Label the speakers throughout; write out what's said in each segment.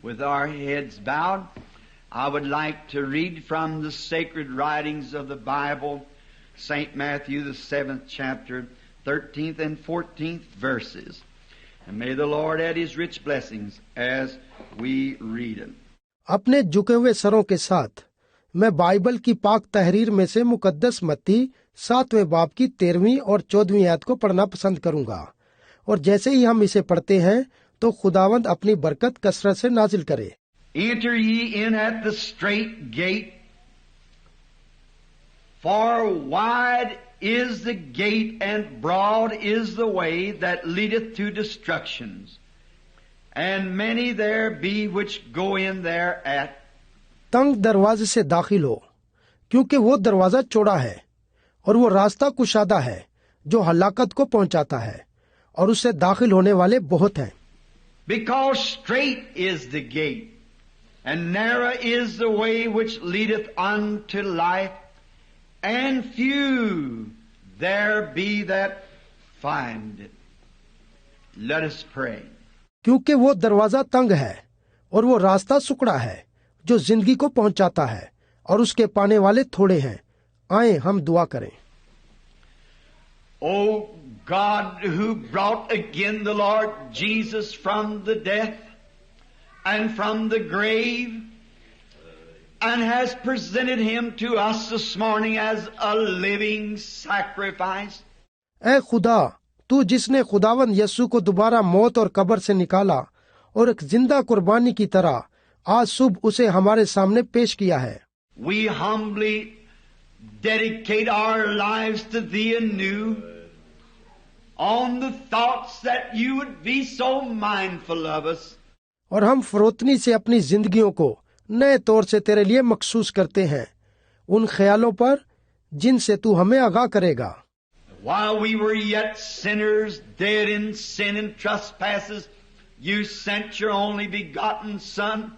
Speaker 1: With our heads bowed, I would like to read from the sacred writings of the Bible, St. Matthew, the 7th chapter, 13th and 14th verses. And may the Lord add His rich blessings as we read them.
Speaker 2: अपने झुके हुए सरों के साथ मैं Bible की पाक तहरीर में से मुकद्दस मत्ती 7वें बाब की 13वीं और 14वीं आयत को पढ़ना पसंद करूंगा। और जैसे ही हम इसे पढ़ते हैं तो खुदावंद अपनी बरकत कसरत से नाजिल करे।
Speaker 1: Enter ye in at the strait gate, for wide is the gate and broad is the way that leadeth to destructions, and many there be which go in thereat.
Speaker 2: तंग दरवाजे से दाखिल हो, क्योंकि वो दरवाजा चौड़ा है और वो रास्ता कुशादा है जो हलाकत को पहुंचाता है, और उससे दाखिल होने वाले बहुत हैं।
Speaker 1: Because strait is the gate, and narrow is the way which leadeth unto life, and few there be that find it. Let us pray.
Speaker 2: क्योंकि वो दरवाजा तंग है और वो रास्ता सुकड़ा है जो जिंदगी को पहुंचाता है, और उसके पाने वाले थोड़े हैं। आए हम दुआ करें।
Speaker 1: O God, who brought again the Lord Jesus from the death and from the grave, and has presented Him to us this morning as a living sacrifice.
Speaker 2: ऐ खुदा, तू जिसने खुदावन यस्सु को दोबारा मौत और कब्र से निकाला और एक जिंदा कुर्बानी की तरह आज सुबह उसे हमारे सामने पेश किया है।
Speaker 1: We humbly dedicate our lives to Thee anew, on the thoughts that You would be so mindful of us.
Speaker 2: और हम फरोतनी से अपनी जिंदगियों को नए तौर से तेरे लिए मखसूस करते हैं, उन ख्यालों पर जिनसे तू हमें आगाह करेगा।
Speaker 1: While we were yet sinners, dead in sin and trespasses, You sent Your only begotten Son,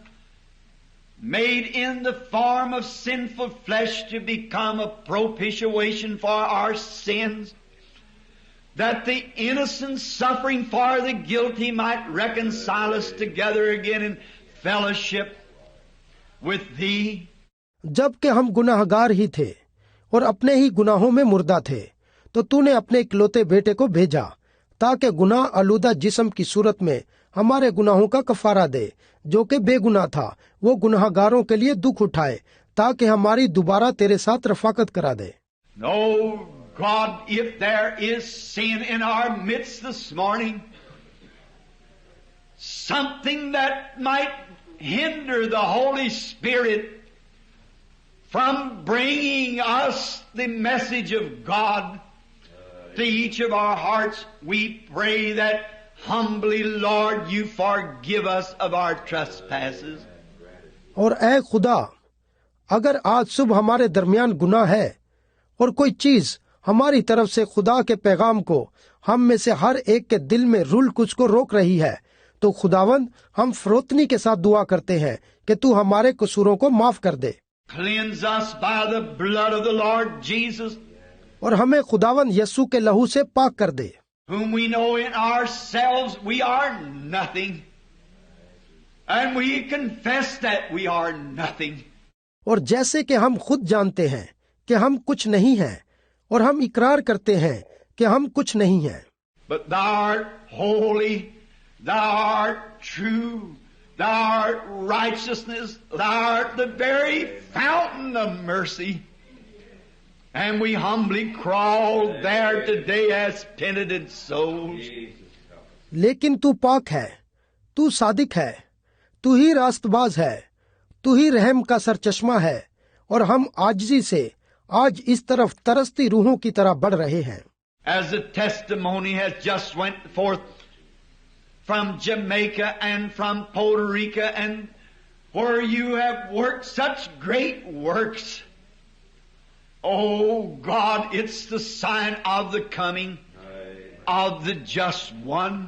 Speaker 1: made in the form of sinful flesh, to become a propitiation for our sins, that the innocent suffering for the guilty might reconcile us together again in fellowship with Thee.
Speaker 2: जबकि हम गुनाहगार ही थे और अपने ही गुनाहों में मुर्दा थे, तो तूने अपने इकलौते बेटे को भेजा ताकि गुनाह आलूदा जिस्म की सूरत में हमारे गुनाहों का कफारा दे, जो कि बेगुनाह था। वो गुनाहगारों के लिए दुख उठाए ताकि हमारी दोबारा तेरे साथ रफाकत करा दे।
Speaker 1: No, God, if there is sin in our midst this morning, something that might hinder the Holy Spirit from bringing us the message of God to each of our hearts, we pray that humbly, Lord, You forgive us of our trespasses.
Speaker 2: और ऐ खुदा, अगर आज सुबह हमारे दरमियान गुनाह है और कोई चीज हमारी तरफ से खुदा के पैगाम को हम में से हर एक के दिल में रुल कुछ को रोक रही है, तो खुदावंद, हम फरोतनी के साथ दुआ करते हैं कि तू हमारे कसूरों को माफ कर दे।
Speaker 1: Cleanse us by the blood of the Lord Jesus,
Speaker 2: और हमें खुदावंद यस्सु के लहू से पाक कर दे,
Speaker 1: whom we know in ourselves we are nothing, and we confess that we are nothing.
Speaker 2: और जैसे कि हम खुद जानते हैं कि हम कुछ नहीं हैं, और हम इकरार करते हैं कि हम कुछ नहीं हैं।
Speaker 1: But Thou art holy, Thou art true, Thou art righteousness, Thou art the very fountain of mercy. And we humbly crawl there today as penitent souls.
Speaker 2: लेकिन तू पाक है, तू सादिक है, तू ही रास्तबाज है, तू ही रहम का सरचश्मा है, और हम आजिजी से आज इस तरफ तरसती रूहों की तरह बढ़ रहे हैं।
Speaker 1: As the testimony has just went forth from Jamaica and from Puerto Rico, and where You have worked such great works, oh God, it's the sign of the coming of the just one.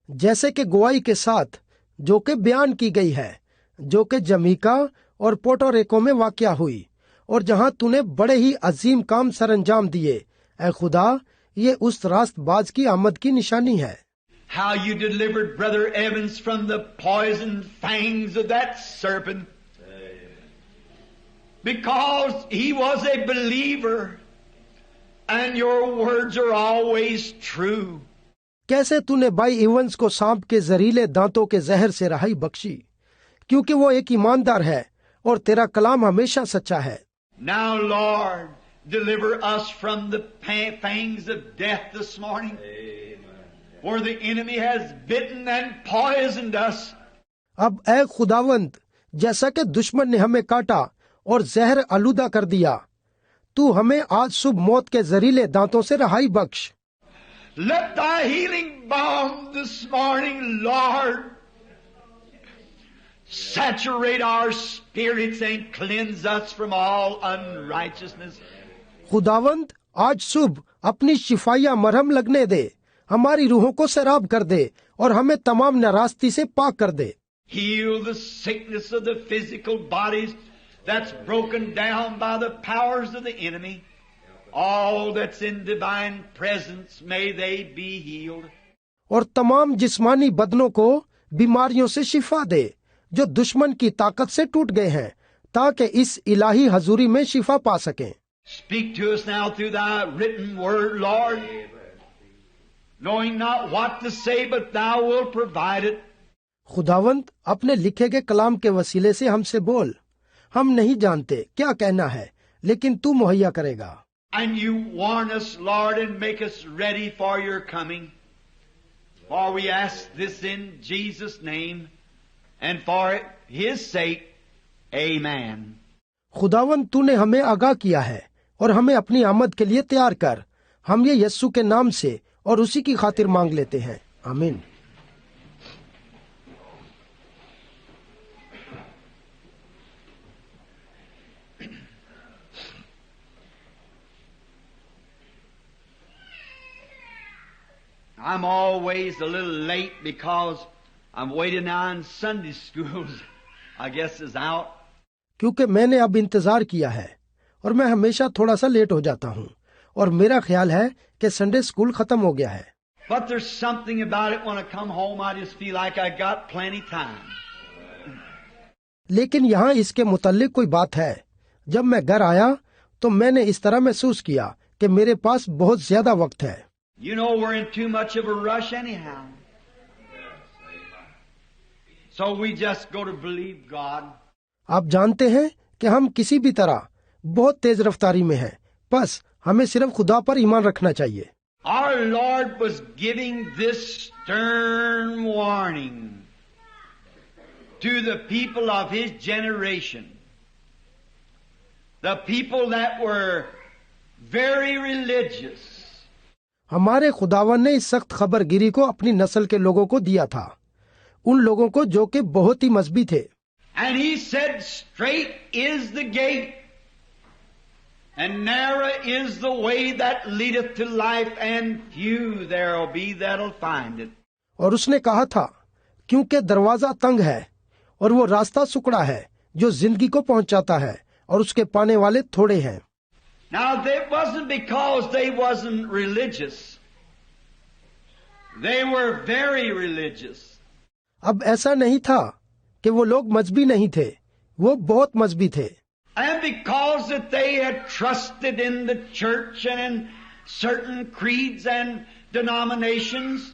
Speaker 2: जैसे कि गवाही के साथ जो कि बयान की गई है, जो कि जमैका और पोर्टो रिको में वाक़या हुई, और जहां तूने बड़े ही अजीम काम सरअंजाम दिए, ऐ खुदा, ये उस रास्तबाज की आमद की निशानी है।
Speaker 1: how you delivered Brother Evans from the poison fangs of that serpent. Because he was a believer and your words are always true.
Speaker 2: कैसे तूने भाई इवंस को सांप के जहरीले दांतों के जहर से रहाई बख्शी, क्योंकि वो एक ईमानदार है और तेरा कलाम हमेशा सच्चा है।
Speaker 1: Now, Lord, deliver us from the fangs of death this morning. Where the enemy has bitten and poisoned us.
Speaker 2: अब ऐ खुदावंद, जैसा कि दुश्मन ने हमें काटा और जहर आलूदा कर दिया, तू हमें आज सुबह मौत के जहरीले दांतों से रहाई बख्श।
Speaker 1: Let thy healing balm this morning, Lord, saturate our spirits and cleanse us from all unrighteousness.
Speaker 2: खुदावंद, आज सुबह अपनी शिफाइया मरहम लगने दे, हमारी रूहों को सैराब कर दे और हमें तमाम नाराजगी से पाक कर दे।
Speaker 1: Heal the sickness of the physical bodies that's broken down by the powers of the enemy. All that's in divine presence, may they be healed.
Speaker 2: और तमाम जिस्मानी बदनों को बीमारियों से शिफा दे जो दुश्मन की ताकत से टूट गए हैं, ताकि इस इलाही हजूरी में शिफा पा सकें।
Speaker 1: Speak to us now through thy written word, Lord, knowing not what to say, but thou wilt provide it.
Speaker 2: खुदावंद, अपने लिखे गए कलाम के वसीले से हमसे बोल। हम नहीं जानते क्या कहना है, लेकिन तू मुहैया करेगा।
Speaker 1: And you warn us, Lord, and make us ready for your coming. For we ask this in Jesus' name, and for his sake, amen.
Speaker 2: खुदावंद, तूने हमें आगाह किया है और हमें अपनी आमद के लिए तैयार कर। हम ये यस्सु के नाम से और उसी की खातिर मांग लेते हैं, आमीन।
Speaker 1: I'm always a little late because I'm waiting on Sunday schools, I guess, is out.
Speaker 2: क्योंकि मैंने अब इंतजार किया है और मैं हमेशा थोड़ा सा लेट हो जाता हूँ और मेरा ख्याल है कि संडे स्कूल खत्म हो गया है।
Speaker 1: But there's something about it when I come home, I just feel like I got plenty time.
Speaker 2: लेकिन यहाँ इसके मुताल्लिक कोई बात है। जब मैं घर आया तो मैंने इस तरह महसूस किया कि मेरे पास बहुत ज्यादा वक्त है।
Speaker 1: You know we're in too much of a rush anyhow. So we just go to believe God.
Speaker 2: आप जानते हैं कि हम किसी भी तरह बहुत तेज रफ्तारी में हैं, बस हमें सिर्फ खुदा पर ईमान रखना चाहिए।
Speaker 1: Our Lord was giving this stern warning to the people of His generation. The people that were very religious.
Speaker 2: हमारे खुदावन ने इस सख्त खबरगिरी को अपनी नस्ल के लोगों को दिया था, उन लोगों को जो कि बहुत ही मजबी थे।
Speaker 1: And he said, straight is the gate, and narrow is the way that leadeth to life, and few there'll be that'll find it.
Speaker 2: और उसने कहा था, क्योंकि दरवाजा तंग है और वो रास्ता सुकड़ा है जो जिंदगी को पहुंचाता है, और उसके पाने वाले थोड़े हैं।
Speaker 1: Now, that wasn't because they wasn't religious. They were very religious.
Speaker 2: अब ऐसा नहीं था कि वो लोग मजहबी नहीं थे, वो बहुत मजहबी थे।
Speaker 1: And because that they had trusted in the church and in certain creeds and denominations,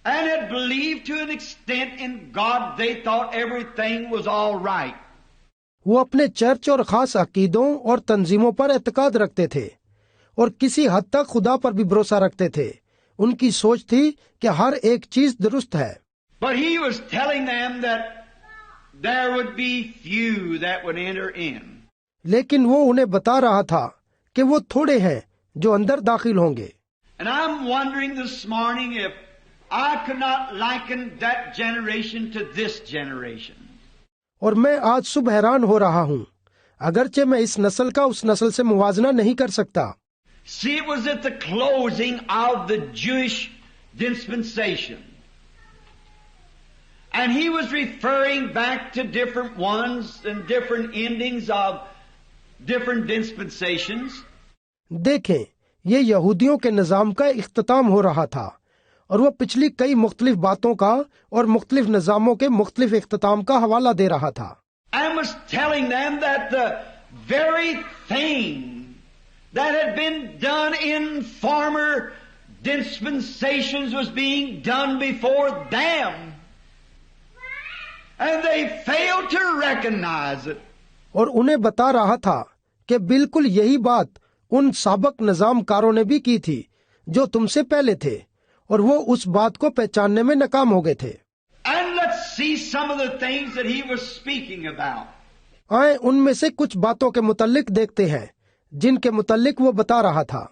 Speaker 1: and had believed to an extent in God, they thought everything was all right.
Speaker 2: वो अपने चर्च और खास अकीदों और तंजीमों पर एतकाद रखते थे और किसी हद तक खुदा पर भी भरोसा रखते थे। उनकी सोच थी कि हर एक चीज दुरुस्त है।
Speaker 1: But he was telling them that there would be few that would enter in.
Speaker 2: लेकिन वो उन्हें बता रहा था कि वो थोड़े हैं जो अंदर दाखिल होंगे।
Speaker 1: And I'm wondering this morning if I could not liken that generation to this generation.
Speaker 2: और मैं आज सुबह हैरान हो रहा हूँ, अगरचे मैं इस नस्ल का उस नस्ल से मुवाजना नहीं कर सकता।
Speaker 1: See, it was at the closing of the Jewish dispensation. And he was referring back to different ones and different endings of different dispensations.
Speaker 2: देखें, ये यहूदियों के निजाम का इख्तिताम हो रहा था और वो पिछली कई मुख्तलिफ बातों का और मुख्तलिफ निज़ामों के मुख्तलिफ इख्तिताम का हवाला दे रहा था।
Speaker 1: And was telling them that the very thing that had been done in former dispensations was being done before them. And they failed to recognize it.
Speaker 2: और उन्हें बता रहा था कि बिल्कुल यही बात उन साबक निजामकारों ने भी की थी जो तुमसे पहले थे, और वो उस बात को पहचानने में नाकाम हो गए थे।
Speaker 1: And let's see some of the things that he was speaking about.
Speaker 2: आए उनमें से कुछ बातों के मुतल्लिक देखते हैं जिनके मुतल्लिक वो बता रहा था।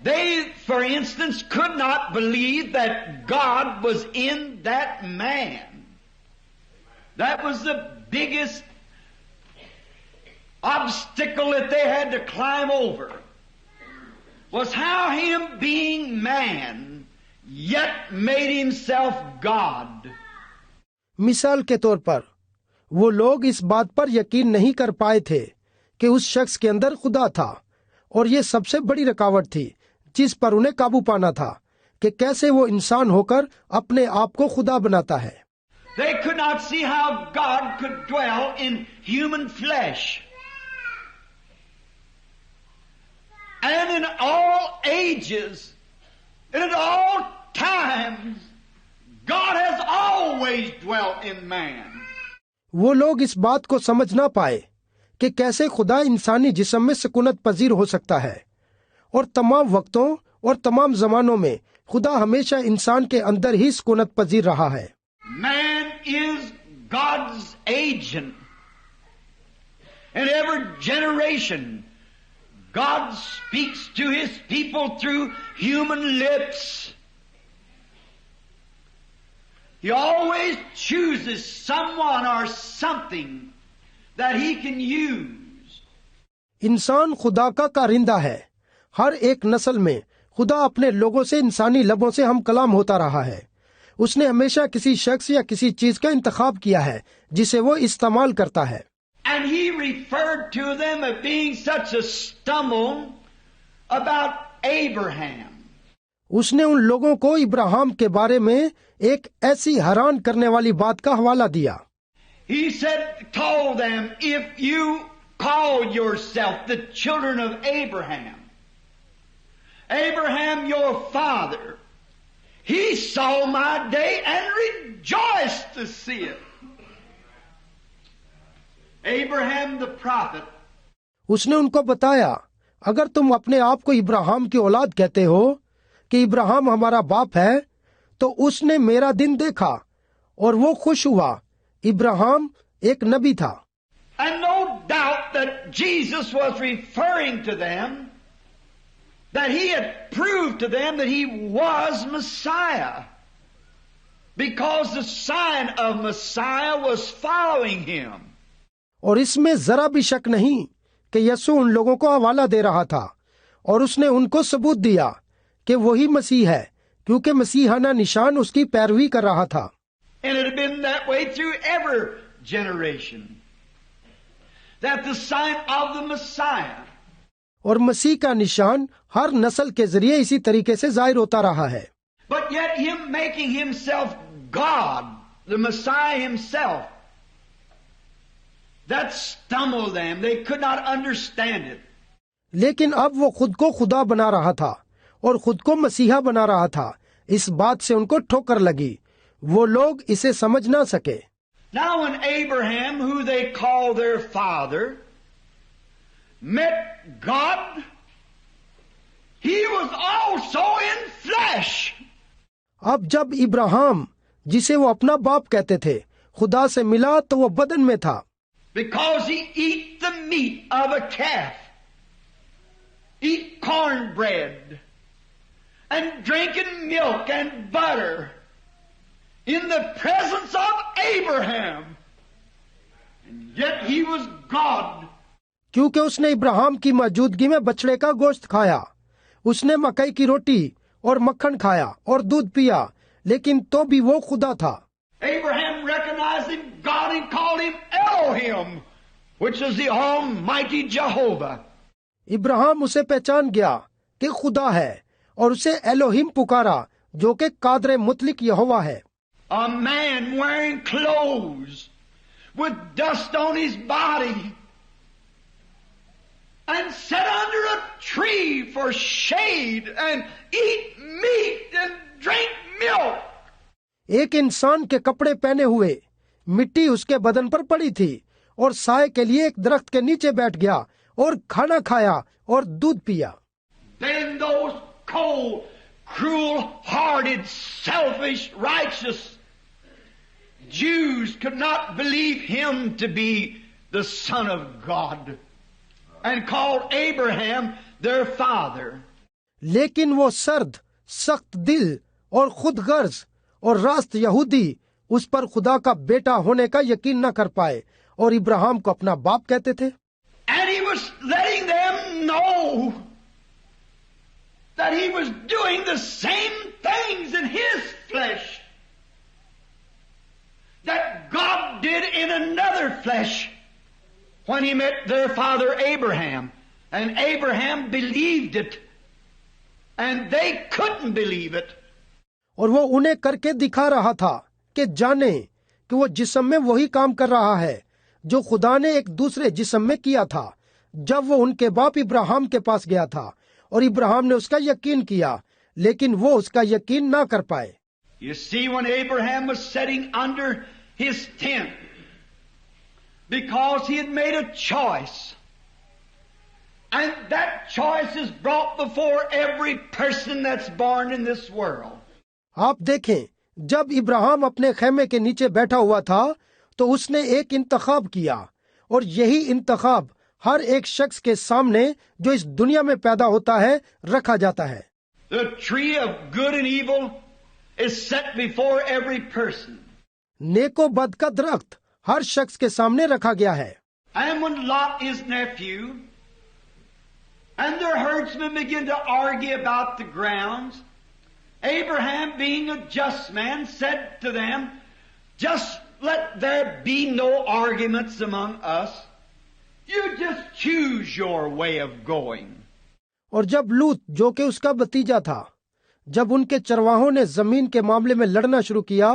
Speaker 1: They, for instance, could not believe that God was in that man. That was the biggest obstacle that they had to climb over, was how him being man yet made himself God.
Speaker 2: मिसाल के तौर पर वो लोग इस बात पर यकीन नहीं कर पाए थे कि उस शख्स के अंदर खुदा था, और ये सबसे बड़ी रुकावट थी जिस पर उन्हें काबू पाना था कि कैसे वो इंसान होकर अपने आप को खुदा बनाता है।
Speaker 1: They could not see how God could dwell in human flesh. And in all ages, and at all times, God has always dwelt in man.
Speaker 2: वो लोग इस बात को समझ ना पाए कि कैसे खुदा इंसानी जिस्म में सुकूनत पजीर हो सकता है, और तमाम वक्तों और तमाम जमानों में खुदा हमेशा इंसान के अंदर ही सुकूनत पजीर रहा है।
Speaker 1: Man is God's agent. In every generation, God speaks to His people through human lips. He always chooses someone or something that He can use.
Speaker 2: इंसान खुदा का कारिंदा है। हर एक नस्ल में खुदा अपने लोगों से इंसानी लबों से हम कलाम होता रहा है। उसने हमेशा किसी शख्स या किसी चीज का इंतखाब किया है जिसे वो इस्तेमाल करता है।
Speaker 1: And He referred to them as being such a stumble about Abraham.
Speaker 2: उसने उन लोगों को इब्राहिम के बारे में एक ऐसी हैरान करने वाली बात का हवाला दिया।
Speaker 1: He told them, if you call yourself the children of Abraham, Abraham your father, he saw my day and rejoiced to see it. Abraham the prophet.
Speaker 2: उसने उनको बताया, अगर तुम अपने आप को इब्राहिम की औलाद कहते हो कि इब्राहिम हमारा बाप है, तो उसने मेरा दिन देखा और वो खुश हुआ। इब्राहिम एक नबी था।
Speaker 1: And no doubt that Jesus was referring to them, that He had proved to them that He was Messiah, because the sign of Messiah was following Him.
Speaker 2: और इसमें जरा भी शक नहीं कि यसु उन लोगों को हवाला दे रहा था, और उसने उनको सबूत दिया कि वही मसीह है, क्योंकि मसीहाना निशान उसकी पैरवी कर रहा था।
Speaker 1: And it had been that way through every generation, that the sign of the Messiah.
Speaker 2: और मसीह का निशान हर नस्ल के जरिए इसी तरीके से जाहिर होता रहा है।
Speaker 1: But yet Him making Himself God, the Messiah Himself, that stumbled them. They could not understand it.
Speaker 2: लेकिन अब वो खुद को खुदा बना रहा था और खुद को मसीहा बना रहा था। इस बात से उनको ठोकर लगी, वो लोग इसे समझ ना सके।
Speaker 1: Now when Abraham, who they call their father, met God, he was also in flesh.
Speaker 2: अब जब इब्राहिम, जिसे वो अपना बाप कहते थे, खुदा से मिला तो वो बदन में था।
Speaker 1: Because he eat the meat of a calf, eat cornbread, and drinking milk and butter in the presence of Abraham. And yet he was God.
Speaker 2: क्योंकि उसने इब्राहिम की मौजूदगी में बछड़े का गोश्त खाया, उसने मकई की रोटी और मक्खन खाया और दूध पिया, लेकिन तो भी वो खुदा था।
Speaker 1: Abraham recognized him, God, and called him Elohim, which is the Almighty Jehovah.
Speaker 2: Ibrahim उसे पहचान गया कि खुदा है और उसे एलोहिम पुकारा, जो कि कादरे मुतलिक यहोवा है।
Speaker 1: A man wearing clothes with dust on his body and sit under a tree for shade and eat meat and drink milk.
Speaker 2: एक इंसान के कपड़े पहने हुए, मिट्टी उसके बदन पर पड़ी थी और साए के लिए एक दरख्त के नीचे बैठ गया और खाना खाया और दूध पिया।
Speaker 1: Then those cold, cruel-hearted, selfish, righteous Jews could not believe him to be the Son of God and called Abraham their father.
Speaker 2: लेकिन वो सर्द, सख्त दिल और खुदगर्ज और रास्त यहूदी उस पर खुदा का बेटा होने का यकीन न कर पाए और इब्राहिम को अपना बाप कहते थे।
Speaker 1: And he was letting them know that he was doing the same things in his flesh that God did in another flesh when he met their father Abraham. And Abraham believed it. And they couldn't believe it.
Speaker 2: और वो उन्हें करके दिखा रहा था कि जाने कि वो जिस्म में वही काम कर रहा है जो खुदा ने एक दूसरे जिस्म में किया था जब वो उनके बाप इब्राहिम के पास गया था, और इब्राहिम ने उसका यकीन किया, लेकिन वो उसका यकीन ना कर पाए।
Speaker 1: You see, when Abraham was sitting under his tent, because he had made a choice, and that choice is brought before every person that's born in this world.
Speaker 2: आप देखें, जब इब्राहिम अपने खेमे के नीचे बैठा हुआ था तो उसने एक इंतखाब किया, और यही इंतखाब हर एक शख्स के सामने जो इस दुनिया में पैदा होता है रखा जाता है।
Speaker 1: The tree of good and evil is set before every person.
Speaker 2: नेको बद का दरख्त हर शख्स के सामने रखा गया है।
Speaker 1: And when Lot, his nephew, and their herdsmen begin to argue about the grounds, Abraham, being a just man, said to them, just let there be no arguments among us. You just choose your way of going.
Speaker 2: और जब लूत, जो कि उसका भतीजा था, जब उनके चरवाहों ने जमीन के मामले में लड़ना शुरू किया,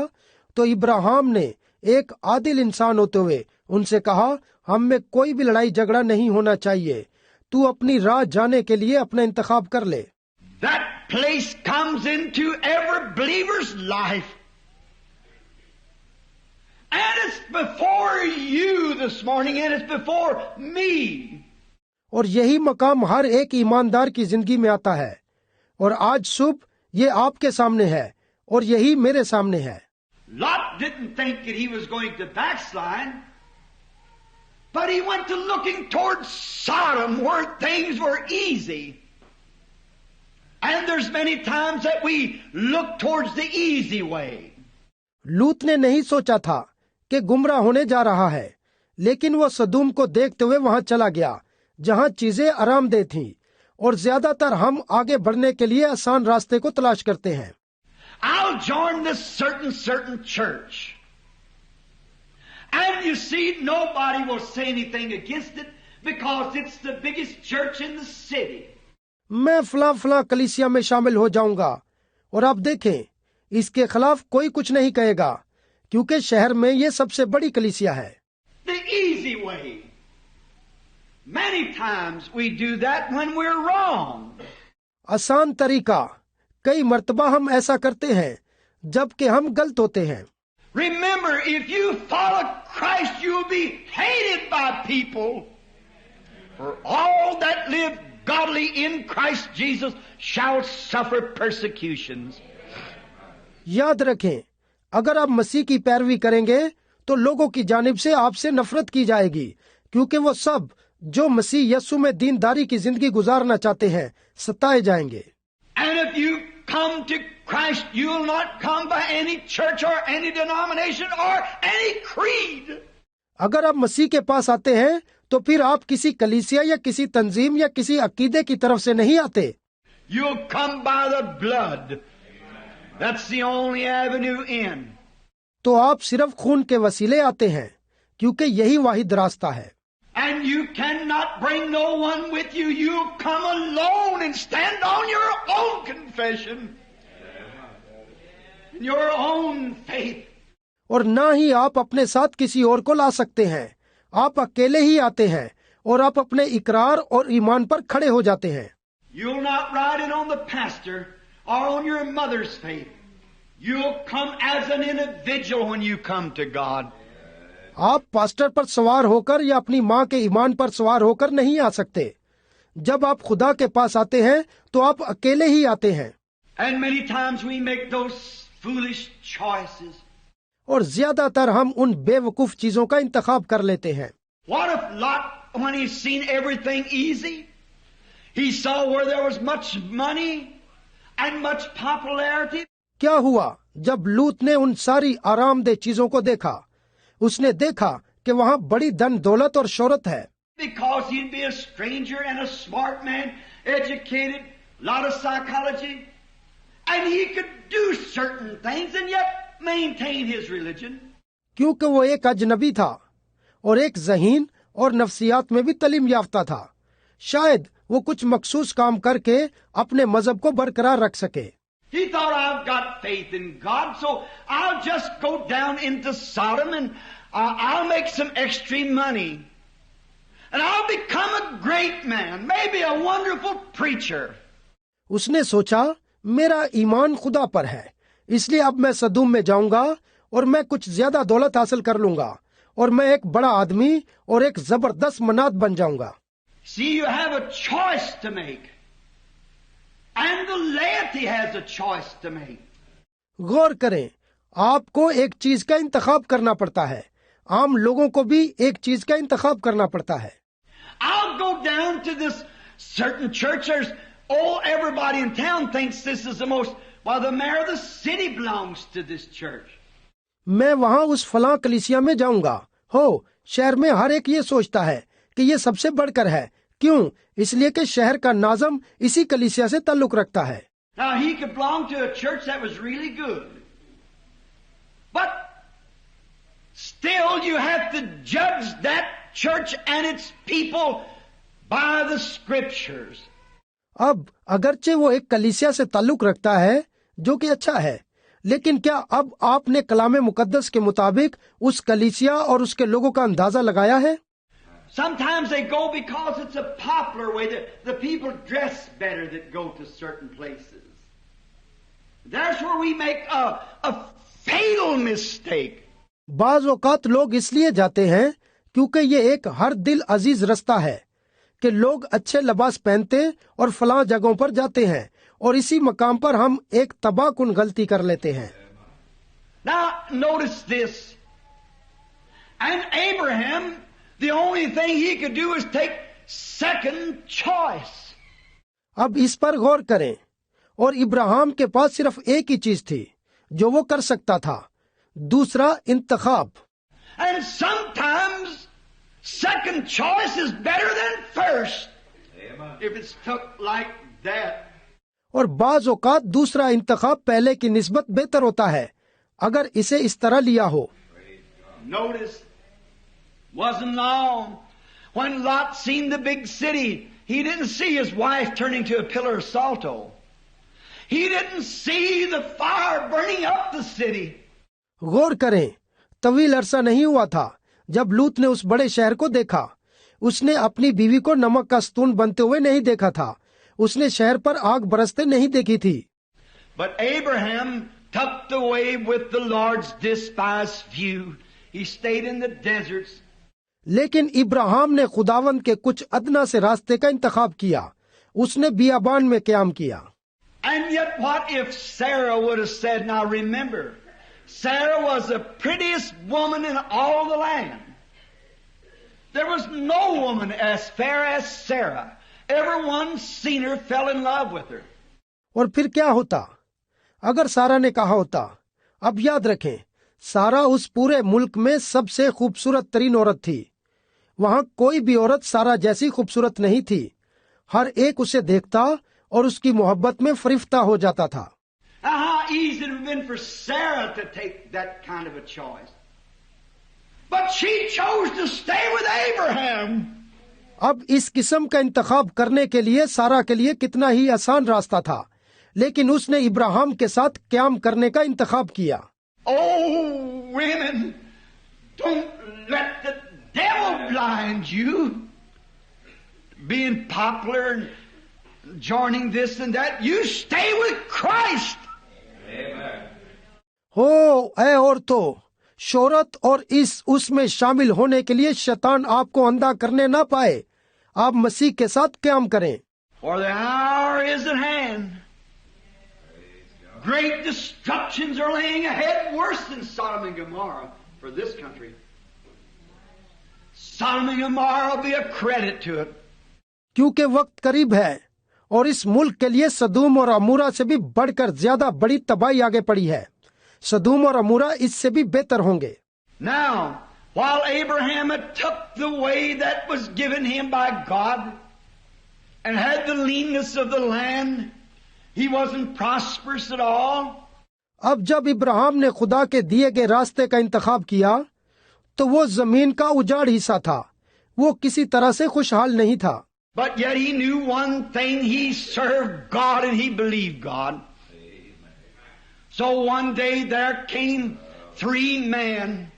Speaker 2: तो इब्राहिम ने एक आदिल इंसान होते हुए उनसे कहा, हम में कोई भी लड़ाई झगड़ा नहीं होना चाहिए, तू अपनी राह जाने के लिए अपना इंतखाब कर ले।
Speaker 1: That place comes into every believer's life. And it's before you this morning, and it's before me.
Speaker 2: और यही मकाम हर एक ईमानदार की जिंदगी में आता है, और आज सुबह ये आपके सामने है और यही मेरे सामने है।
Speaker 1: Lot didn't think that he was going to backslide, but he went to looking towards Sodom where things were easy. And there's many times that we look towards the easy way.
Speaker 2: लूत ने नहीं सोचा था कि गुमराह होने जा रहा है, लेकिन वो सदूम को देखते हुए वहां चला गया जहां चीजें आरामदेह थीं, और ज्यादातर हम आगे बढ़ने के लिए आसान रास्ते को तलाश करते हैं।
Speaker 1: I'll join this certain church. And you see, nobody will say anything against it because it's the biggest church in the city.
Speaker 2: मैं फला कलीसिया में शामिल हो जाऊंगा, और आप देखें, इसके खिलाफ कोई कुछ नहीं कहेगा क्योंकि शहर में ये सबसे बड़ी कलीसिया है।
Speaker 1: The easy way. Many times we do that when we're wrong.
Speaker 2: आसान तरीका, कई मर्तबा हम ऐसा करते हैं जबकि हम गलत होते हैं।
Speaker 1: Remember, if you follow Christ, you'll be hated by people. For all that live godly in Christ Jesus shall suffer persecutions.
Speaker 2: याद रखें, अगर आप मसीह की पैरवी करेंगे तो लोगों की जानिब से आपसे नफरत की जाएगी, क्योंकि वो सब जो मसीह यीशु में दीनदारी की जिंदगी गुजारना चाहते हैं सताए जाएंगे।
Speaker 1: And if you come to Christ, you'll not come by any church or any denomination or any creed.
Speaker 2: अगर आप मसीह के पास आते हैं तो फिर आप किसी कलीसिया या किसी तंजीम या किसी अकीदे की तरफ से नहीं आते।
Speaker 1: You'll come by the blood. That's the only avenue in.
Speaker 2: तो आप सिर्फ खून के वसीले आते हैं, क्योंकि यही वाहिद रास्ता है।
Speaker 1: And you cannot bring no one with you. You come alone and stand on your own confession. your own faith.
Speaker 2: और ना ही आप अपने साथ किसी और को ला सकते हैं। आप अकेले ही आते हैं और आप अपने इकरार और ईमान पर खड़े हो जाते हैं।
Speaker 1: You'll not ride it on the pastor or on your mother's faith. You'll come as an individual when you come to God.
Speaker 2: आप पास्टर पर सवार होकर या अपनी माँ के ईमान पर सवार होकर नहीं आ सकते। जब आप खुदा के पास आते हैं तो आप अकेले ही आते हैं।
Speaker 1: And many times we make those foolish choices.
Speaker 2: और ज्यादातर हम उन बेवकूफ चीजों का इंतखाब कर लेते हैं।
Speaker 1: What if Lot, when he seen everything easy, he saw where there was much money and much popularity?
Speaker 2: क्या हुआ जब लूत ने उन सारी आरामदेह चीजों को देखा? उसने देखा कि वहाँ बड़ी धन दौलत और शोहरत है।
Speaker 1: Because he'd be a stranger and a smart man, educated, lot of psychology, and he could do certain things and yet maintain his religion.
Speaker 2: क्योंकि वो एक अजनबी था और एक ज़हीन और नफ्सियात में भी तालीम याफ्ता था। शायद वो कुछ मखसूस काम करके अपने मजहब को बरकरार रख सके।
Speaker 1: He thought, I've got faith in God, so I'll just go down into Sodom and I'll make some extra money. And I'll become a great man, maybe a wonderful preacher.
Speaker 2: उसने सोचा, मेरा ईमान खुदा पर है, इसलिए अब मैं सदूम में जाऊंगा और मैं कुछ ज्यादा दौलत हासिल कर लूंगा और मैं एक बड़ा आदमी और एक जबरदस्त मनात बन जाऊंगा।
Speaker 1: See, you have a choice to make. And the laity has a choice to make.
Speaker 2: गौर करें, आपको एक चीज का इंतखाब करना पड़ता है। आम लोगों को भी एक चीज का इंतखाब करना पड़ता है।
Speaker 1: I'll go down to this certain church. Everybody in town thinks this is the most, well, the mayor of the city belongs to this church.
Speaker 2: मैं वहाँ उस फलां कलीसिया में जाऊंगा। हो, शहर में हर एक ये सोचता है कि ये सबसे बढ़कर है। क्यों? इसलिए कि शहर का नाज़म इसी कलीसिया से ताल्लुक रखता है।
Speaker 1: Now he could belong to a church that was really good, but still you have to judge that church and its people by the scriptures.
Speaker 2: अब अगरचे वो एक कलीसिया से ताल्लुक रखता है जो कि अच्छा है, लेकिन क्या अब आपने कलाम मुकद्दस के मुताबिक उस कलीसिया और उसके लोगों का अंदाजा लगाया है?
Speaker 1: Sometimes they go because it's a popular way that the people dress better that go to certain places. That's where we make a fatal mistake.
Speaker 2: बाज औकात लोग इसलिए जाते हैं क्योंकि ये एक हर दिल अजीज रास्ता है कि लोग अच्छे लिबास पहनते और फलां जगहों पर जाते हैं और इसी मकाम पर हम एक तबाहकुन गलती कर लेते हैं।
Speaker 1: Now notice this. And Abraham, the only thing he could do is take second choice.
Speaker 2: अब इस पर गौर करें, और इब्राहिम के पास सिर्फ एक ही चीज थी जो वो कर सकता था, दूसरा इंतखाब।
Speaker 1: And sometimes second choice is better than first. If it's took like that.
Speaker 2: और बाज औकात दूसरा इंतखाब पहले की निस्बत बेहतर होता है अगर इसे इस तरह लिया हो।
Speaker 1: Notice, wasn't long when Lot seen the big city. He didn't see his wife turning to a pillar of salto. He didn't see the fire burning up the city.
Speaker 2: गौर करें, तवील अरसा नहीं हुआ था जब लूत ने उस बड़े शहर को देखा। उसने अपनी बीवी को नमक का स्तून बनते हुए नहीं देखा था। उसने शहर पर आग बरसते नहीं देखी थी।
Speaker 1: But Abraham tucked away with the Lord's despised view. He stayed in the deserts.
Speaker 2: लेकिन इब्राहिम ने खुदावंद के कुछ अदना से रास्ते का इंतखाब किया। उसने बियाबान में क़याम किया।
Speaker 1: And yet what if Sarah would have said, now remember, Sarah was the prettiest woman in all the land. There was no woman as fair as Sarah. Everyone seen her, fell in love with her.
Speaker 2: और फिर क्या होता अगर सारा ने कहा होता, अब याद रखें, सारा उस पूरे मुल्क में सबसे खूबसूरत तरीन औरत थी। वहां कोई भी औरत सारा जैसी खूबसूरत नहीं थी। हर एक उसे देखता और उसकी मोहब्बत में फरिफ्ता हो जाता था।
Speaker 1: How easy it would have been for Sarah to take that kind of a choice. But she chose to stay with Abraham.
Speaker 2: अब इस किस्म का इंतखाब करने के लिए सारा के लिए कितना ही आसान रास्ता था, लेकिन उसने इब्राहिम के साथ क़याम करने का इंतखाब किया।
Speaker 1: Oh, women, don't let the devil blind you. Being popular and joining this and that, you stay with Christ. Amen.
Speaker 2: हो ऐ औरतों, शोहरत और इस उसमें शामिल होने के लिए शैतान आपको अंधा करने ना पाए। आप मसीह के साथ क़याम करें।
Speaker 1: For the hour is at hand. Great destructions are laying ahead, worse than Sodom and Gomorrah for this country. Sodom and Gomorrah will be a credit to it.
Speaker 2: क्योंकि वक्त करीब है और इस मुल्क के लिए सदूम और अमूरा से भी बढ़कर ज्यादा बड़ी तबाही आगे पड़ी है। सदूम और अमूरा इससे भी बेहतर होंगे।
Speaker 1: Now, while Abraham had took the way that was given him by God and had the leanness of the land, he wasn't prosperous at all.
Speaker 2: अब जब इब्राहिम ने खुदा के दिए गए रास्ते का इंतखाब किया तो वो जमीन का उजाड़ हिस्सा था, वो किसी तरह से खुशहाल नहीं था।
Speaker 1: But yet he knew one thing, he served God and he believed God. So one day there came 3 men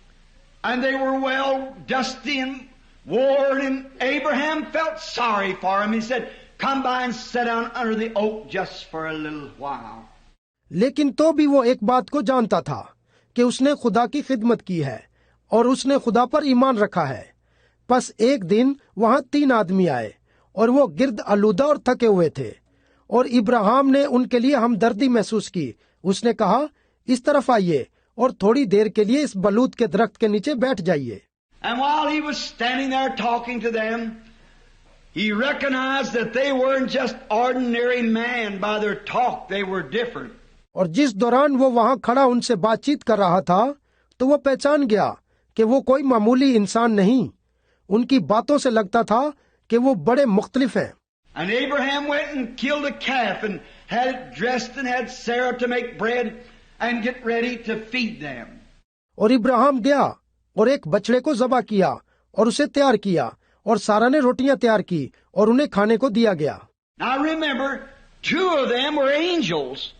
Speaker 1: and they were well dusty and worn, and Abraham felt sorry for him. He said, come by and sit down under the oak just for a little while.
Speaker 2: लेकिन तो भी वो एक बात को जानता था कि उसने खुदा की खिदमत की है और उसने खुदा पर ईमान रखा है। बस एक दिन वहां 3 आदमी आए और वो गिर्द आलूदा और थके हुए थे और इब्राहिम ने उनके लिए हमदर्दी महसूस की। उसने कहा, इस तरफ आइए और थोड़ी देर के लिए इस बलूत के दरख्त के नीचे बैठ जाइए।
Speaker 1: And while he was standing there talking to them, he recognized that they weren't just ordinary men by their talk, they were different.
Speaker 2: और जिस दौरान वो वहां खड़ा उनसे बातचीत कर रहा था तो वो पहचान गया कि वो कोई मामूली इंसान नहीं। उनकी बातों से लगता था कि वो बड़े मुख्तलिफ हैं।
Speaker 1: And Abraham went and killed a calf and had it dressed and had Sarah to make bread and get ready to feed them.
Speaker 2: और इब्राहिम गया और एक बछड़े को ज़बह किया और उसे तैयार किया और सारा ने रोटियां तैयार की और उन्हें खाने को दिया गया।
Speaker 1: Now remember, 2 of them were angels.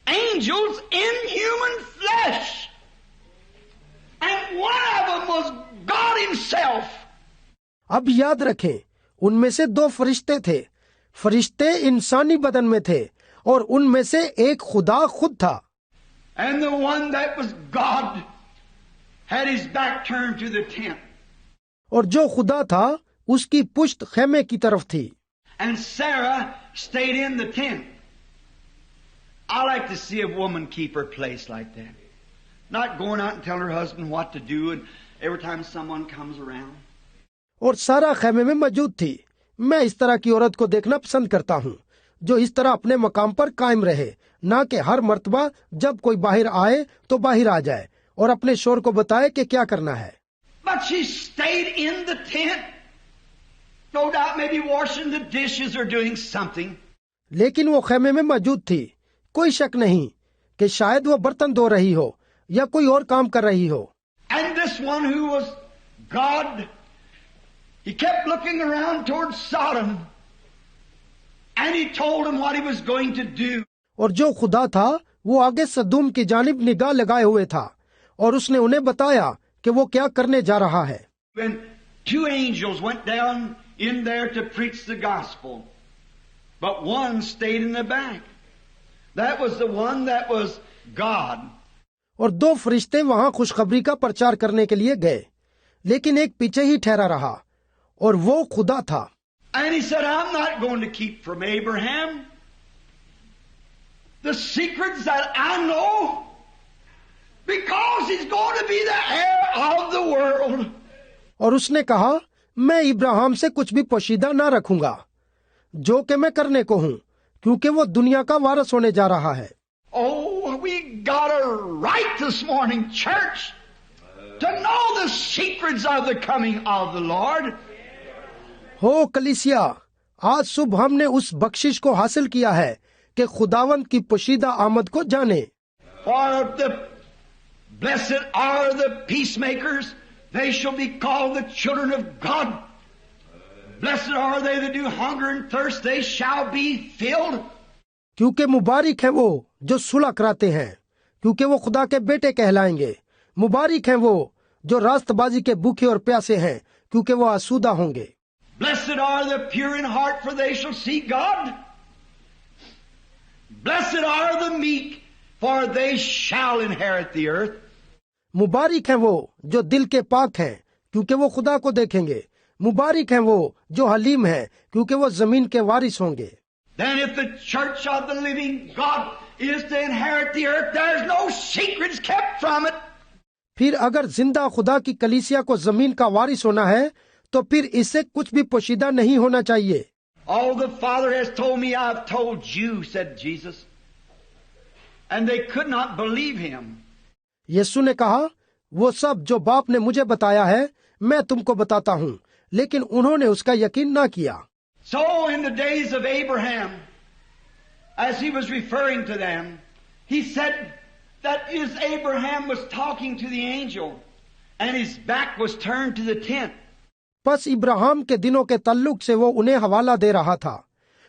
Speaker 1: Angels in human flesh. And one of them was God himself.
Speaker 2: अब याद रखें, उनमें से 2 फरिश्ते थे। फरिश्ते इंसानी बदन में थे और उनमें से एक खुदा खुद था।
Speaker 1: And the one that was God had his back turned to the tent.
Speaker 2: और जो खुदा था उसकी पुश्त खेमे की तरफ थी।
Speaker 1: And Sarah stayed in the tent. I like to see a woman keep her place like that. Not going out and telling her husband what to do and every time someone comes around.
Speaker 2: और सारा खेमे में मौजूद थी। मैं इस तरह की औरत को देखना पसंद करता हूँ जो इस तरह अपने मकाम पर कायम रहे, ना कि हर मर्तबा जब कोई बाहर आए तो बाहर आ जाए और अपने शोर को बताए कि क्या करना है।
Speaker 1: But she stayed in the tent. No doubt maybe washing the dishes or doing something.
Speaker 2: लेकिन वो खेमे में मौजूद थी। कोई शक नहीं कि शायद वो बर्तन धो रही हो या कोई और काम कर रही हो।
Speaker 1: And this one who was God, he kept looking around towards Sodom and he told him what he was going to do.
Speaker 2: और जो खुदा था वो आगे सदूम की जानिब निगाह लगाए हुए था और उसने उन्हें बताया कि वो क्या करने जा रहा है।
Speaker 1: When 2 angels went down in there to preach the gospel, but one stayed in the back. That was the one that was God.
Speaker 2: और 2 फरिश्ते वहां खुशखबरी का प्रचार करने के लिए गए, लेकिन एक पीछे ही ठहरा रहा और वो खुदा था।
Speaker 1: And he said, I'm not going to keep from Abraham the secrets that I know, because he's going to be the heir of the world.
Speaker 2: और उसने कहा, मैं इब्राहिम से कुछ भी पोशीदा ना रखूंगा जो कि मैं करने को हूं, क्योंकि वो दुनिया का वारिस होने जा रहा है।
Speaker 1: Oh, we got a right this morning, church, to know the secrets of the coming of the Lord.
Speaker 2: हो कलीसिया, आज सुबह हमने उस बख्शिश को हासिल किया है कि खुदावंद की पोशीदा आमद को जाने।
Speaker 1: For the blessed are the peacemakers, they shall be called the children of God. Blessed are they that do hunger and thirst, they shall be filled.
Speaker 2: क्योंकि मुबारक है वो जो सुलह कराते हैं, क्योंकि वो खुदा के बेटे कहलाएंगे। मुबारक है वो जो रास्तबाजी के भूखे और प्यासे हैं, क्योंकि वो आसूदा होंगे।
Speaker 1: Blessed are the pure in heart, for they shall see God. Blessed are the meek, for they shall inherit the earth.
Speaker 2: मुबारक हैं वो जो दिल के पाक हैं, क्योंकि वो खुदा को देखेंगे। मुबारक हैं वो जो हलीम हैं, क्योंकि वो जमीन के वारिस होंगे।
Speaker 1: Then if the church of the living God is to inherit the earth, there's no secrets kept from it.
Speaker 2: फिर अगर जिंदा खुदा की कलीसिया को जमीन का वारिस होना है, तो फिर इससे कुछ भी पोशीदा नहीं होना चाहिए।
Speaker 1: All the Father has told me, I've told you, said Jesus. And they could not believe him.
Speaker 2: यीशु ने कहा, वो सब जो बाप ने मुझे बताया है, मैं तुमको बताता हूँ, लेकिन उन्होंने उसका यकीन ना किया।
Speaker 1: So in the days of Abraham, as he was referring to them, he said that as Abraham was talking to the angel, and his back was turned to the tent.
Speaker 2: बस इब्राहिम के दिनों के तल्लुक से वो उन्हें हवाला दे रहा था।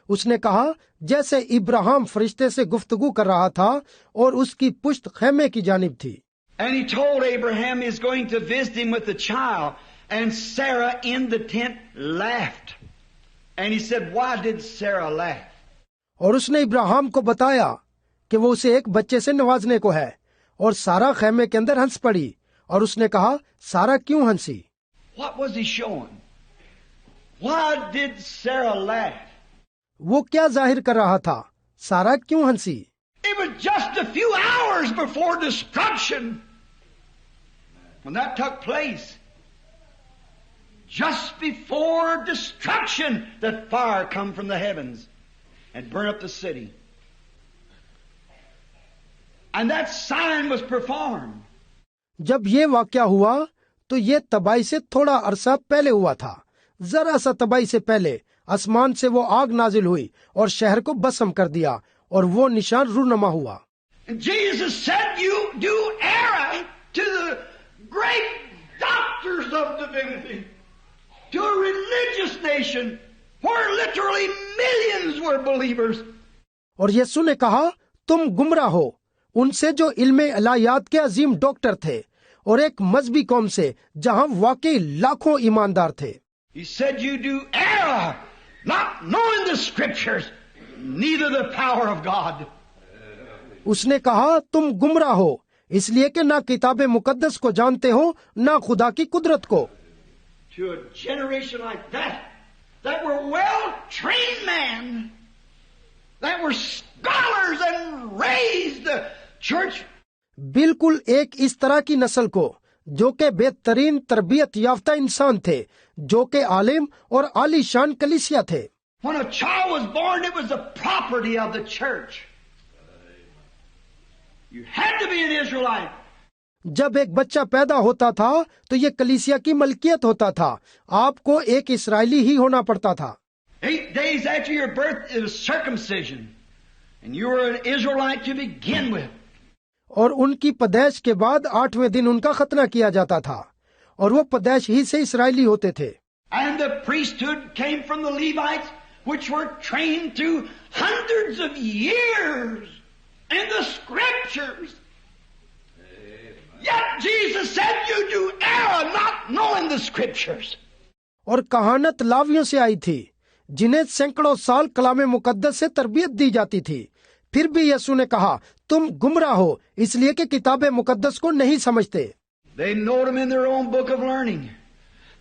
Speaker 2: उसने कहा, जैसे इब्राहिम फरिश्ते से गुफ्तगू कर रहा था और उसकी पुश्त खेमे की जानिब थी।
Speaker 1: And he told Abraham he is going to visit him with a child, and Sarah in the tent laughed. And he said, why did Sarah laugh?
Speaker 2: और उसने इब्राहिम को बताया कि वो उसे एक बच्चे से नवाजने को है, और सारा खेमे के अंदर हंस पड़ी। और उसने कहा, सारा क्यों हंसी?
Speaker 1: What was he showing? Why did Sarah laugh?
Speaker 2: वो क्या जाहिर कर रहा था? सारा क्यों हंसी?
Speaker 1: It was just a few hours before destruction when that took place. Just before destruction, that fire come from the heavens and burn up the city. And that sign was performed.
Speaker 2: जब ये वाकया हुआ तो ये तबाही से थोड़ा अरसा पहले हुआ था। जरा सा तबाही से पहले आसमान से वो आग नाजिल हुई और शहर को भस्म कर दिया, और वो निशान रूनुमा हुआ।
Speaker 1: And Jesus said, you do err to the great doctors of divinity, to a religious nation where literally millions were believers.
Speaker 2: और यीशु ने कहा, तुम गुमराह हो उनसे जो इल्मे इलाहियात के अजीम डॉक्टर थे, और एक मजहबी कौम से जहां वाकई लाखों ईमानदार थे।
Speaker 1: He said, you do err, not knowing the scriptures, neither the power of God.
Speaker 2: उसने कहा, तुम गुमराह हो इसलिए कि ना किताब मुकद्दस को जानते हो, ना खुदा की कुदरत को।
Speaker 1: To a generation like that were well-trained men, that were scholars and raised the church.
Speaker 2: बिल्कुल एक इस तरह की नस्ल को जो के बेहतरीन तरबियत याफ्ता इंसान थे, जो के आलिम और आलीशान कलीसिया थे।
Speaker 1: When a child was born, it was the property of the church. You had to be an Israelite.
Speaker 2: जब एक बच्चा पैदा होता था तो ये कलीसिया की मलकियत होता था, आपको एक इस्राएली ही होना पड़ता था।
Speaker 1: 8 days after your birth, it was circumcision, and you were an Israelite to begin with.
Speaker 2: और उनकी पैदाइश के बाद 8वें दिन उनका खतना किया जाता था, और वो पैदाइश ही से इस्राएली होते थे।
Speaker 1: And the priesthood came from the Levites, which were trained through hundreds of years in the scriptures. Yet Jesus said, you do err not knowing the scriptures.
Speaker 2: और कहानत लावियों से आई थी, जिन्हें सैकड़ों साल कलाम मुकद्दस से तरबियत दी जाती थी। फिर भी यीशु ने कहा, तुम गुमराह हो इसलिए कि किताब मुकद्दस को नहीं समझते।
Speaker 1: They know them in their own book of learning.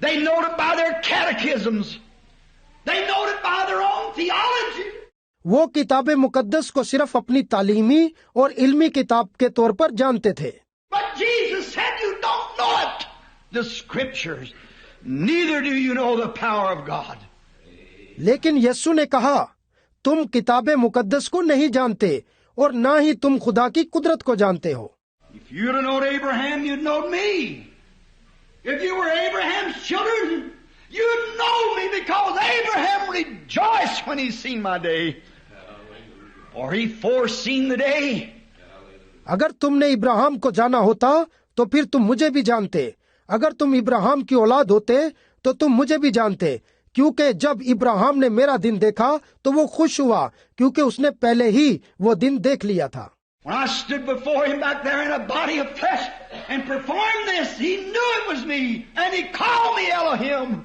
Speaker 1: They know it by their catechisms. They know it by their own theology.
Speaker 2: वो किताब मुकद्दस को सिर्फ अपनी तालीमी और इल्मी किताब के तौर पर जानते थे।
Speaker 1: But Jesus said, you don't know it, the scriptures. Neither do you know the power of God.
Speaker 2: लेकिन यीशु ने कहा, तुम किताब मुकद्दस को नहीं जानते और ना ही तुम खुदा की कुदरत को जानते हो।
Speaker 1: If you'd have known Abraham, you'd know me. If you were Abraham's children, you'd know me, because Abraham rejoiced when he seen my day. Or he foreseen the day.
Speaker 2: अगर तुमने इब्राहिम को जाना होता तो फिर तुम मुझे भी जानते। अगर तुम इब्राहिम की औलाद होते तो तुम मुझे भी जानते, क्योंकि जब इब्राहिम ने मेरा दिन देखा तो वो खुश हुआ, क्योंकि उसने पहले ही वो दिन देख लिया था।
Speaker 1: When I stood before him back there in a body of flesh and performed this, he knew it was me, and he called me Elohim.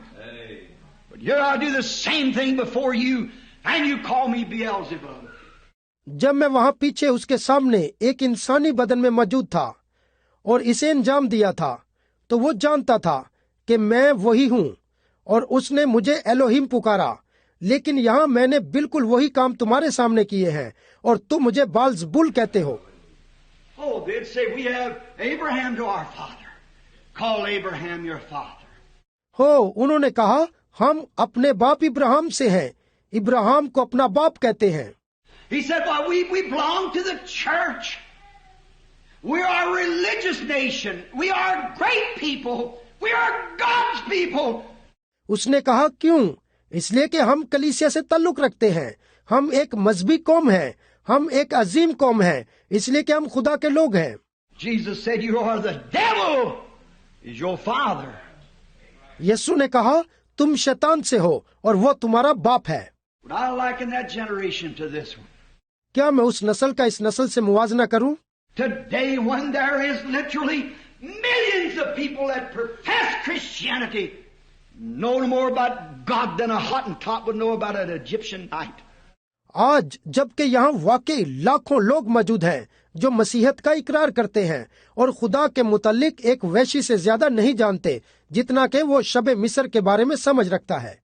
Speaker 1: But here I do the same thing before you, and you call me Beelzebub.
Speaker 2: जब मैं वहां पीछे उसके सामने एक इंसानी बदन में मौजूद था और इसे अंजाम दिया था, तो वो जानता था कि मैं वही हूं, और उसने मुझे एलोहिम पुकारा। लेकिन यहाँ मैंने बिल्कुल वही काम तुम्हारे सामने किए हैं, और तुम मुझे बाल्ज़बुल कहते हो।
Speaker 1: Oh, they'd say, we have Abraham to our father. Call Abraham your father.
Speaker 2: हो, उन्होंने कहा, हम अपने बाप इब्राहिम से हैं, इब्राहिम को अपना बाप कहते हैं।
Speaker 1: He said, well, we belong to the church. We are a religious nation. We are great people. We are God's people.
Speaker 2: उसने कहा, क्यों? इसलिए कि हम कलीसिया से ताल्लुक रखते हैं, हम एक मजहबी कौम हैं, हम एक अजीम कौम हैं, इसलिए कि हम खुदा के लोग हैं।
Speaker 1: Jesus said, you are the devil is your father.
Speaker 2: यीशु ने कहा, तुम शैतान से हो और वो तुम्हारा बाप है।
Speaker 1: Would I liken that generation to this one?
Speaker 2: क्या मैं उस नस्ल का इस नस्ल से मुवाजना करूं?
Speaker 1: Today, when there is literally millions of people that profess Christianity, know no more about God than a Hottentot would know about an Egyptian night.
Speaker 2: आज जबकि यहाँ वाकई लाखों लोग मौजूद हैं जो मसीहत का इकरार करते हैं और खुदा के मुतालिक एक वैशी से ज्यादा नहीं जानते जितना कि वो शबे मिस्र के बारे में समझ रखता है।